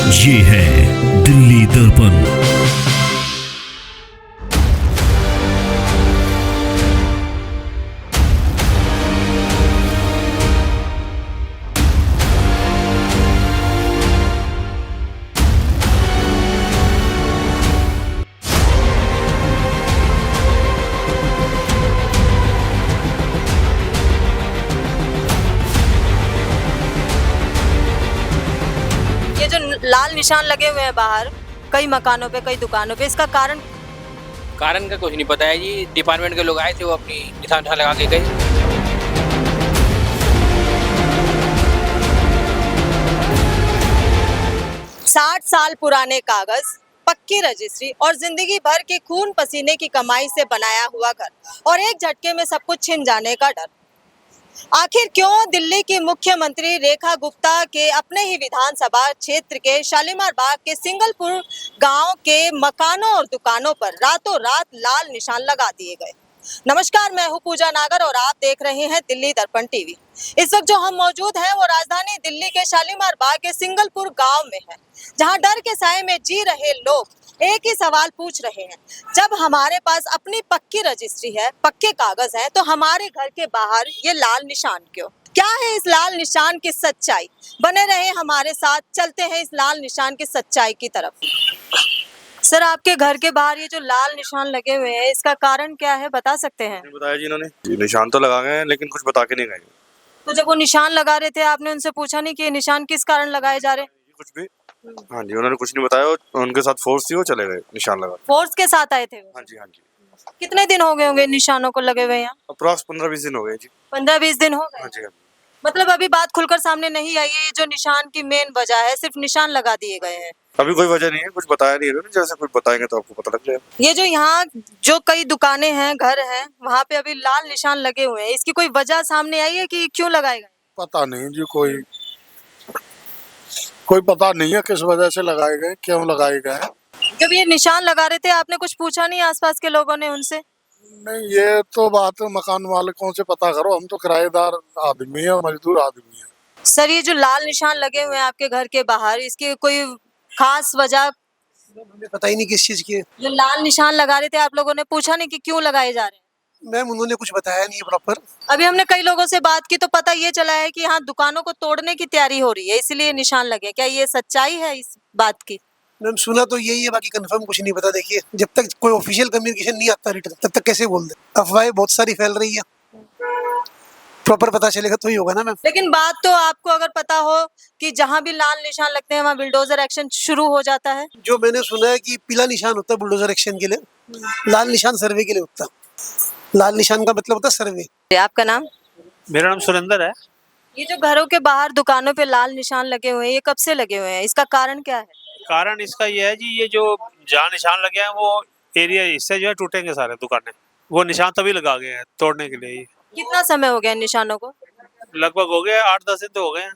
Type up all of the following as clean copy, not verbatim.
ये है दिल्ली दर्पण। ये जो लाल निशान लगे हुए हैं बाहर कई मकानों पे, कई दुकानों पे, इसका कारण कारण का कुछ नहीं पता है जी। डिपार्टमेंट के लोग आए थे, वो अपनी निशान उठान लगा के गए। 60 साल पुराने कागज, पक्की रजिस्ट्री और जिंदगी भर के खून पसीने की कमाई से बनाया हुआ घर और एक झटके में सब कुछ छिन जाने का डर। आखिर क्यों दिल्ली की मुख्यमंत्री रेखा गुप्ता के अपने ही विधानसभा क्षेत्र के शालीमार बाग के सिंगलपुर गांव के मकानों और दुकानों पर रातों रात लाल निशान लगा दिए गए। नमस्कार, मैं हूं पूजा नागर और आप देख रहे हैं दिल्ली दर्पण टीवी। इस वक्त जो हम मौजूद हैं वो राजधानी दिल्ली के शालीमार बाग के सिंगलपुर गांव में है, जहां डर के साए में जी रहे लोग एक ही सवाल पूछ रहे हैं, जब हमारे पास अपनी पक्की रजिस्ट्री है, पक्के कागज हैं, तो हमारे घर के बाहर ये लाल निशान क्यों? क्या है इस लाल निशान की सच्चाई? बने रहे हमारे साथ, चलते हैं इस लाल निशान की सच्चाई की तरफ। सर, आपके घर के बाहर ये जो लाल निशान लगे हुए हैं, इसका कारण क्या है, बता सकते हैं? बताया जी इन्होंने, निशान तो लगा गए हैं लेकिन कुछ बता के नहीं गए। तो जब वो निशान लगा रहे थे, आपने उनसे पूछा नहीं कि ये निशान किस कारण लगाए जा रहे हैं? कुछ भी। हाँ जी, उन्होंने कुछ नहीं बताया। उनके साथ फोर्स थी, वो चले गए निशान लगा। फोर्स के साथ आए थे वो? हाँ जी, हाँ जी। कितने दिन हो गए होंगे निशानों को लगे हुए यहाँ? अप्रॉक्स 15-20 दिन हो गए जी। 15-20 दिन हो गए? हाँ जी, हाँ जी। मतलब अभी बात खुलकर सामने नहीं आई है, ये जो निशान की मेन वजह है, सिर्फ निशान लगा दिए गए हैं। अभी कोई वजह नहीं है, कुछ बताया नहीं है। जैसे कुछ बताएंगे तो आपको पता लग जाएगा। ये जो यहाँ जो कई दुकानें हैं, घर हैं, वहाँ पे अभी लाल निशान लगे हुए हैं, इसकी कोई वजह सामने आई है कि क्यों लगाए गए? पता नहीं जी, कोई पता नहीं है किस वजह से लगाए गए, क्यों लगाए गए हैं। जब ये निशान लगा रहे थे, आपने कुछ पूछा नहीं आसपास के लोगों ने उनसे? नहीं, ये तो बात मकान मालिकों से पता करो, हम तो किराएदार आदमी है, मजदूर आदमी है। सर, ये जो लाल निशान लगे हुए हैं आपके घर के बाहर, इसकी कोई खास वजह? हमें पता ही नहीं किस चीज की है। जो लाल निशान लगा रहे थे, आप लोगों ने पूछा नहीं कि क्यों लगाए जा रहे हैं? मैम, उन्होंने कुछ बताया नहीं है प्रॉपर। अभी हमने कई लोगों से बात की तो पता ये चला है कि यहाँ दुकानों को तोड़ने की तैयारी हो रही है, इसलिए निशान लगे। क्या ये सच्चाई है इस बात की? मैम, सुना तो यही है, बाकी कंफर्म कुछ नहीं पता। देखिए, जब तक कोई ऑफिशियल कम्युनिकेशन नहीं आता रिटर्न, तब तक कैसे बोल दे। अफवाहें बहुत सारी फैल रही है, प्रॉपर पता चलेगा तो ही होगा ना मैम। लेकिन बात तो आपको अगर पता हो कि जहाँ भी लाल निशान लगते हैं वहाँ बुलडोजर एक्शन शुरू हो जाता है। जो मैंने सुना है कि पीला निशान होता है बुलडोजर एक्शन के लिए, लाल निशान सर्वे के लिए होता है। लाल निशान का मतलब होता है सर्वे। आपका नाम? मेरा नाम सुरेंद्र है। ये जो घरों के बाहर दुकानों पे लाल निशान लगे हुए हैं, ये कब से लगे हुए हैं? इसका कारण क्या है? कारण इसका ये है जी, ये जो जहाँ निशान लगे हैं वो एरिया, इससे जो है टूटेंगे सारे दुकानें। वो निशान तभी लगा गए हैं तोड़ने के लिए। कितना समय हो गया इन निशानों को? लगभग हो गया 8-10 दिन तो हो गए हैं।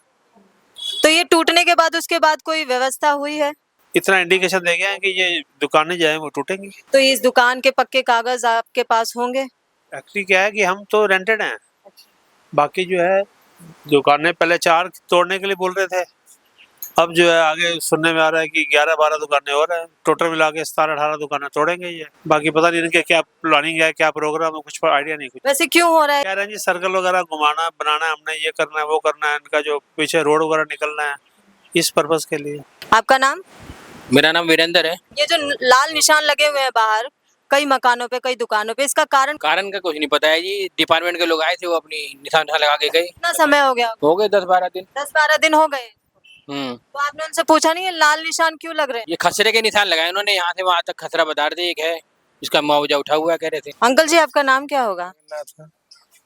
तो ये टूटने के बाद उसके बाद कोई व्यवस्था हुई है? इतना इंडिकेशन दे गए हैं कि ये दुकानें जो है वो टूटेंगी। तो इस दुकान के पक्के कागज आपके पास होंगे? एक्चुअली क्या है कि हम तो रेंटेड हैं। बाकी जो है दुकानें पहले 4 तोड़ने के लिए बोल रहे थे, अब जो है आगे सुनने में आ रहा है कि 11-12 दुकानें और हैं। टोटल मिला के 17-18 दुकानें तोड़ेंगे ये। बाकी पता नहीं इनके क्या प्लानिंग है, क्या प्रोग्राम है, कुछ आइडिया नहीं। कुछ वैसे क्यों हो रहा है? कह रहे हैं जी सर्कल वगैरह घुमाना बनाना है, हमने ये करना है वो करना है, इनका जो पीछे रोड वगैरह निकलना है, इस पर्पज के लिए। आपका नाम? मेरा नाम वीरेंद्र है। ये जो लाल निशान लगे हुए हैं बाहर कई मकानों पे, कई दुकानों पे, इसका कारण? कारण का कुछ नहीं पता है जी। डिपार्टमेंट के लोग आए थे, वो अपनी निशान उठान लगा के गए। कितना समय हो गया? हो गए 10-12 दिन। 10-12 दिन हो गए। तो आपने उनसे पूछा नहीं ये लाल निशान क्यों लग रहे हैं? ये खसरे के निशान लगाए उन्होंने, यहाँ से वहाँ तक खसरा बता रहे थे। एक है, इसका मुआवजा उठा हुआ है कह रहे थे। अंकल जी, आपका नाम क्या होगा?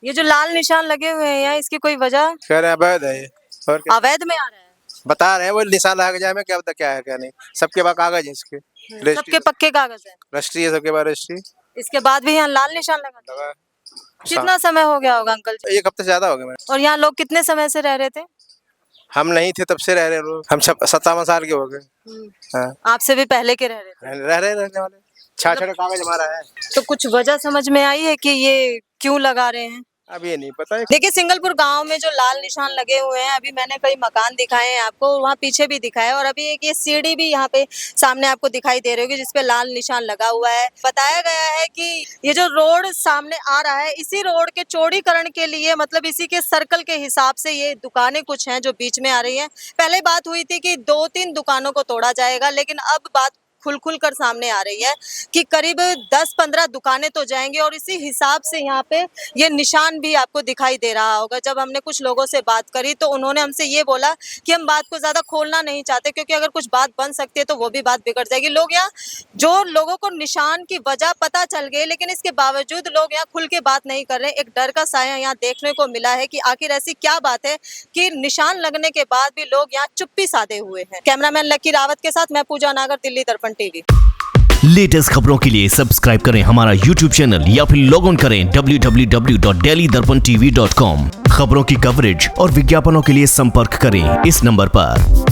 ये जो लाल निशान लगे हुए हैं यहाँ, इसकी कोई वजह? कह रहे हैं अवैध है ये, और क्या अवैध में आ रहा है? बता रहे हैं, वो निशान लग जाए, में क्या पता क्या है क्या नहीं। सबके पास कागज है इसके, सबके पक्के कागज है? रजिस्ट्री है सबके पास, रजिस्ट्री। इसके बाद भी यहाँ लाल निशान लगा दिया? कितना समय हो गया होगा अंकल जी? 1 हफ्ते से ज्यादा हो गया मेरे। और यहाँ लोग कितने समय से रह रहे थे? हम नहीं थे तब से रह रहे लोग, हम 57 साल के हो गए। हाँ, आपसे भी पहले के रह रहे थे? रहने वाले 6 कागज हमारा है। तो कुछ वजह समझ में आई है कि ये क्यों लगा रहे हैं? अब ये नहीं पता है। देखिए सिंगलपुर गांव में जो लाल निशान लगे हुए हैं, अभी मैंने कई मकान दिखाए हैं आपको, वहाँ पीछे भी दिखाया, और अभी एक ये सीढ़ी भी यहाँ पे सामने आपको दिखाई दे रही होगी जिसपे लाल निशान लगा हुआ है। बताया गया है कि ये जो रोड सामने आ रहा है, इसी रोड के चौड़ीकरण के लिए, मतलब इसी के सर्कल के हिसाब से ये दुकानें कुछ हैं जो बीच में आ रही हैं। पहले बात हुई थी कि 2-3 दुकानों को तोड़ा जाएगा, लेकिन अब बात खुल कर सामने आ रही है कि करीब 10-15 दुकानें तो जाएंगी, और इसी हिसाब से यहाँ पे ये निशान भी आपको दिखाई दे रहा होगा। जब हमने कुछ लोगों से बात करी तो उन्होंने हमसे ये बोला कि हम बात को ज्यादा खोलना नहीं चाहते, क्योंकि अगर कुछ बात बन सकती है तो वो भी बात बिगड़ जाएगी। लोग यहाँ, जो लोगों को निशान की वजह पता चल गई, लेकिन इसके बावजूद लोग यहाँ खुल के बात नहीं कर रहे। एक डर का साया यहाँ देखने को मिला है कि आखिर ऐसी क्या बात है कि निशान लगने के बाद भी लोग यहाँ चुप्पी साधे हुए हैं। कैमरामैन लकी रावत के साथ मैं पूजा नागर, दिल्ली दर्पण टीवी। लेटेस्ट खबरों के लिए सब्सक्राइब करें हमारा यूट्यूब चैनल या फिर लॉग इन करें www.delhidarpantv.com। खबरों की कवरेज और विज्ञापनों के लिए संपर्क करें इस नंबर पर।